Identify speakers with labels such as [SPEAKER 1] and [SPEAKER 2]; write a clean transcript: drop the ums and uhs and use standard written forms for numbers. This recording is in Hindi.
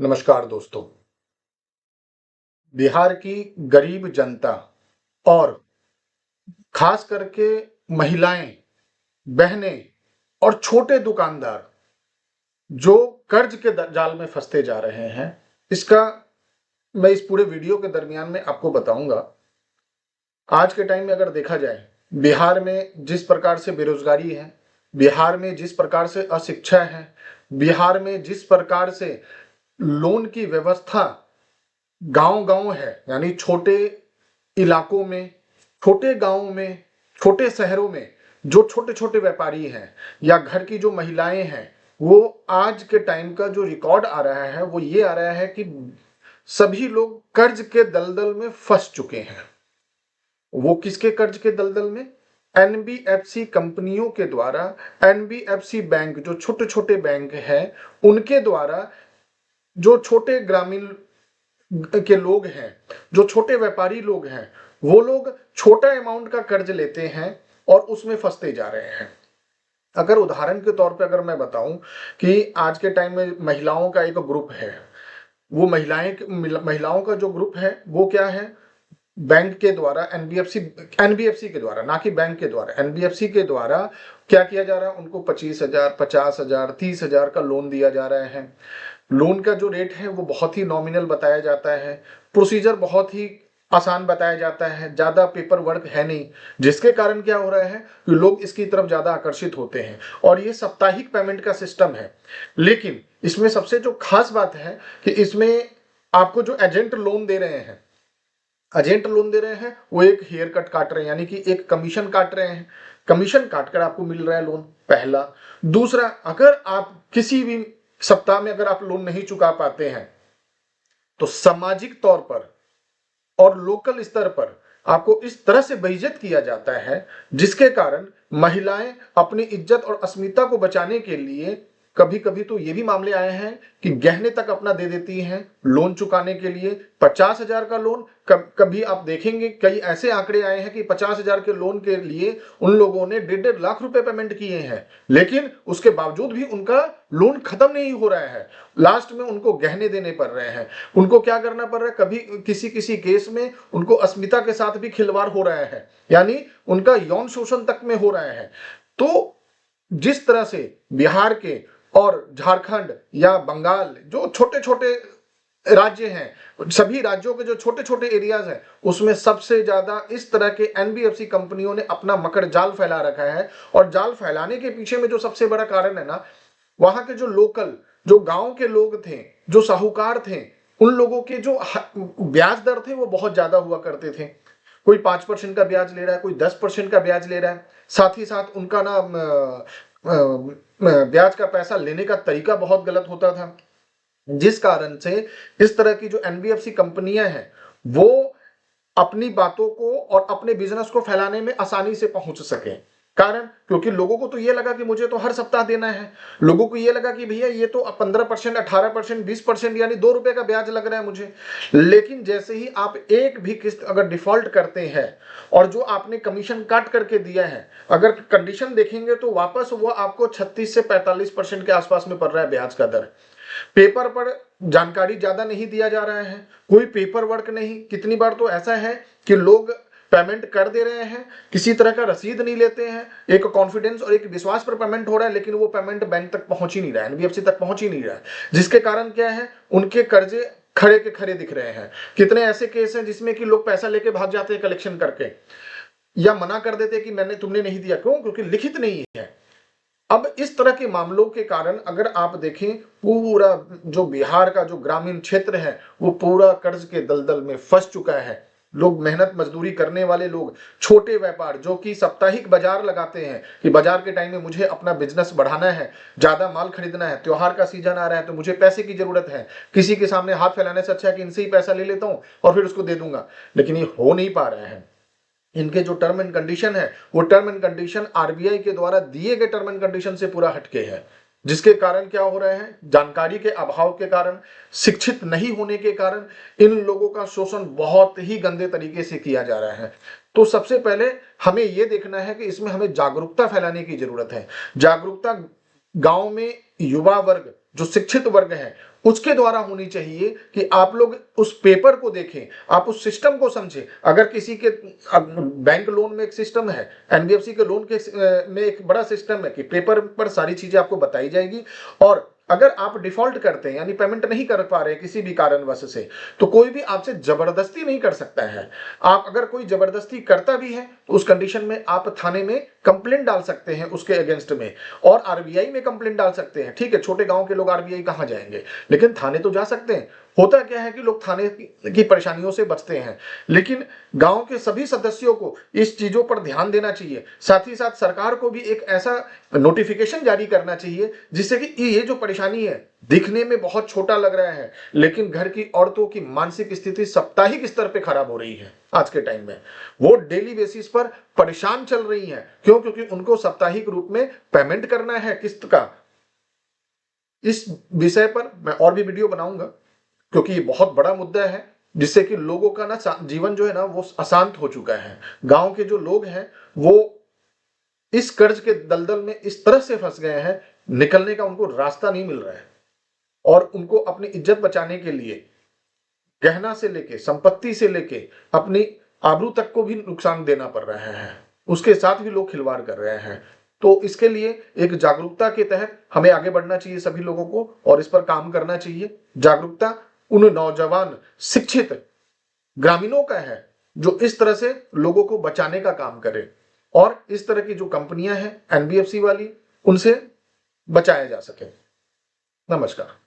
[SPEAKER 1] नमस्कार दोस्तों। बिहार की गरीब जनता और खास करके महिलाएं, बहनें और छोटे दुकानदार जो कर्ज के जाल में फंसते जा रहे हैं, इसका मैं इस पूरे वीडियो के दरमियान में आपको बताऊंगा। आज के टाइम में अगर देखा जाए, बिहार में जिस प्रकार से बेरोजगारी है, बिहार में जिस प्रकार से अशिक्षा है, बिहार में जिस प्रकार से लोन की व्यवस्था गांव-गांव है, यानी छोटे इलाकों में, छोटे गांवों में, छोटे शहरों में जो छोटे-छोटे व्यापारी हैं या घर की जो महिलाएं हैं, वो आज के टाइम का जो रिकॉर्ड आ रहा है वो ये आ रहा है कि सभी लोग कर्ज के दलदल में फंस चुके हैं। वो किसके कर्ज के दलदल में? एनबीएफसी कंपनियों के द्वारा, एनबीएफसी बैंक जो छोटे-छोटे बैंक हैं, उनके द्वारा जो छोटे ग्रामीण के लोग हैं, जो छोटे व्यापारी लोग हैं, वो लोग छोटा अमाउंट का कर्ज लेते हैं और उसमें फंसते जा रहे हैं। अगर उदाहरण के तौर पे अगर मैं बताऊं कि आज के टाइम में महिलाओं का एक ग्रुप है, वो महिलाओं का जो ग्रुप है वो क्या है, बैंक के द्वारा, एनबीएफसी के द्वारा, ना कि बैंक के द्वारा, एनबीएफसी के द्वारा क्या किया जा रहा है, उनको 25,000, 50,000, 30,000 का लोन दिया जा रहा है। लोन का जो रेट है वो बहुत ही नॉमिनल बताया जाता है, प्रोसीजर बहुत ही आसान बताया जाता है, ज्यादा पेपर वर्क है नहीं, जिसके कारण क्या हो रहा है कि लोग इसकी तरफ ज्यादा आकर्षित होते हैं और ये साप्ताहिक पेमेंट का सिस्टम है। लेकिन इसमें सबसे जो खास बात है कि इसमें आपको जो एजेंट लोन दे रहे हैं, वो एक हेयर कट काट रहे हैं, यानी कि एक कमीशन काट रहे हैं, कमीशन काटकर आपको मिल रहा है लोन, पहला। दूसरा, अगर आप किसी भी सप्ताह में अगर आप लोन नहीं चुका पाते हैं तो सामाजिक तौर पर और लोकल स्तर पर आपको इस तरह से बेइज्जत किया जाता है, जिसके कारण महिलाएं अपनी इज्जत और अस्मिता को बचाने के लिए कभी कभी तो ये भी मामले आए हैं कि गहने तक अपना दे देती हैं लोन चुकाने के लिए। 50,000 का लोन, कभी आप देखेंगे कई ऐसे आंकड़े आए हैं कि 50,000 के लोन के लिए उन लोगों ने 1.5 लाख रुपए पेमेंट किए हैं, लेकिन उसके बावजूद भी उनका लोन खत्म नहीं हो रहा है। लास्ट में उनको गहने देने पड़ रहे हैं, उनको क्या करना पड़ रहा है, कभी किसी किसी केस में उनको अस्मिता के साथ भी खिलवाड़ हो रहा है, यानी उनका यौन शोषण तक में हो रहा है। तो जिस तरह से बिहार के और झारखंड या बंगाल जो छोटे छोटे राज्य हैं, सभी राज्यों के जो छोटे छोटे एरियाज हैं, उसमें सबसे ज्यादा इस तरह के एनबीएफसी कंपनियों ने अपना मकर जाल फैला रखा है। और जाल फैलाने के पीछे में जो सबसे बड़ा कारण है ना, वहां के जो लोकल, जो गांव के लोग थे, जो साहूकार थे, उन लोगों के जो ब्याज दर थे वो बहुत ज्यादा हुआ करते थे। कोई 5% का ब्याज ले रहा है, कोई 10% का ब्याज ले रहा है। साथ ही साथ उनका ना ब्याज का पैसा लेने का तरीका बहुत गलत होता था, जिस कारण से इस तरह की जो एनबीएफसी कंपनियां हैं वो अपनी बातों को और अपने बिजनेस को फैलाने में आसानी से पहुंच सके। कारण, क्योंकि लोगों को तो ये लगा कि मुझे तो हर सप्ताह देना है, लोगों को ये लगा कि भैया ये तो 15%, 18%, 20%, यानी 2 रुपए का ब्याज लग रहा है मुझे। लेकिन जैसे ही आप एक भी किस्त अगर डिफॉल्ट करते हैं और जो आपने कमीशन काट करके दिया है, अगर कंडीशन देखेंगे तो वापस वो आपको 36 से 45% के आसपास में पड़ रहा है ब्याज का दर। पेपर पर जानकारी ज्यादा नहीं दिया जा रहा है, कोई पेपर वर्क नहीं। कितनी बार तो ऐसा है कि लोग पेमेंट कर दे रहे हैं, किसी तरह का रसीद नहीं लेते हैं, एक कॉन्फिडेंस और एक विश्वास पर पेमेंट हो रहा है, लेकिन वो पेमेंट बैंक तक पहुंच ही नहीं रहा है, एनबीएफसी तक पहुंच ही नहीं रहा है, जिसके कारण क्या है, उनके कर्जे खड़े के खड़े दिख रहे हैं। कितने ऐसे केस हैं जिसमें कि लोग पैसा लेके भाग जाते हैं कलेक्शन करके, या मना कर देते कि तुमने नहीं दिया। क्यों? क्योंकि लिखित नहीं है। अब इस तरह के मामलों के कारण अगर आप देखें, पूरा जो बिहार का जो ग्रामीण क्षेत्र है वो पूरा कर्ज के दलदल में फंस चुका है। लोग, मेहनत मजदूरी करने वाले लोग, छोटे व्यापार जो कि साप्ताहिक बाजार लगाते हैं कि बाजार के टाइम में मुझे अपना बिजनेस बढ़ाना है, ज्यादा माल खरीदना है, त्योहार का सीजन आ रहा है तो मुझे पैसे की जरूरत है, किसी के सामने हाथ फैलाने से अच्छा है कि इनसे ही पैसा ले लेता हूं और फिर उसको दे दूंगा। लेकिन ये हो नहीं पा रहा है। इनके जो टर्म एंड कंडीशन है वो टर्म एंड कंडीशन आरबीआई के द्वारा दिए गए टर्म एंड कंडीशन से पूरा हटके है, जिसके कारण क्या हो रहा है, जानकारी के अभाव के कारण, शिक्षित नहीं होने के कारण इन लोगों का शोषण बहुत ही गंदे तरीके से किया जा रहा है। तो सबसे पहले हमें यह देखना है कि इसमें हमें जागरूकता फैलाने की जरूरत है। जागरूकता गांव में युवा वर्ग जो शिक्षित वर्ग है उसके द्वारा होनी चाहिए कि आप लोग उस पेपर को देखें, आप उस सिस्टम को समझें। अगर किसी के बैंक लोन में एक सिस्टम है, एनबीएफसी के लोन के में एक बड़ा सिस्टम है कि पेपर पर सारी चीजें आपको बताई जाएगी, और अगर आप डिफॉल्ट करते हैं यानी पेमेंट नहीं कर पा रहे किसी भी कारणवश से, तो कोई भी आपसे जबरदस्ती नहीं कर सकता है। आप अगर कोई जबरदस्ती करता भी है तो उस कंडीशन में आप थाने में कंप्लेंट डाल सकते हैं उसके अगेंस्ट में, और आरबीआई में कंप्लेंट डाल सकते हैं। ठीक है, छोटे गांव के लोग आरबीआई कहां जाएंगे, लेकिन थाने तो जा सकते हैं। होता क्या है कि लोग थाने की परेशानियों से बचते हैं, लेकिन गांव के सभी सदस्यों को इस चीजों पर ध्यान देना चाहिए। साथ ही साथ सरकार को भी एक ऐसा नोटिफिकेशन जारी करना चाहिए जिससे कि ये जो परेशानी है, दिखने में बहुत छोटा लग रहा है, लेकिन घर की औरतों की मानसिक स्थिति साप्ताहिक स्तर पे खराब हो रही है। आज के टाइम में वो डेली बेसिस पर परेशान चल रही हैं। क्यों? क्योंकि उनको साप्ताहिक रूप में पेमेंट करना है किस्त का। इस विषय पर मैं और भी वीडियो बनाऊंगा, क्योंकि ये बहुत बड़ा मुद्दा है जिससे कि लोगों का ना जीवन जो है ना वो अशांत हो चुका है। गांव के जो लोग हैं वो इस कर्ज के दलदल में इस तरह से फंस गए हैं, निकलने का उनको रास्ता नहीं मिल रहा है, और उनको अपनी इज्जत बचाने के लिए गहना से लेके संपत्ति से लेके अपनी आबरू तक को भी नुकसान देना पड़ रहा है। उसके साथ भी लोग खिलवाड़ कर रहे हैं। तो इसके लिए एक जागरूकता के तहत हमें आगे बढ़ना चाहिए सभी लोगों को, और इस पर काम करना चाहिए। जागरूकता उन नौजवान शिक्षित ग्रामीणों का है जो इस तरह से लोगों को बचाने का काम करे, और इस तरह की जो कंपनियां हैं एनबीएफसी वाली, उनसे बचाया जा सके। नमस्कार।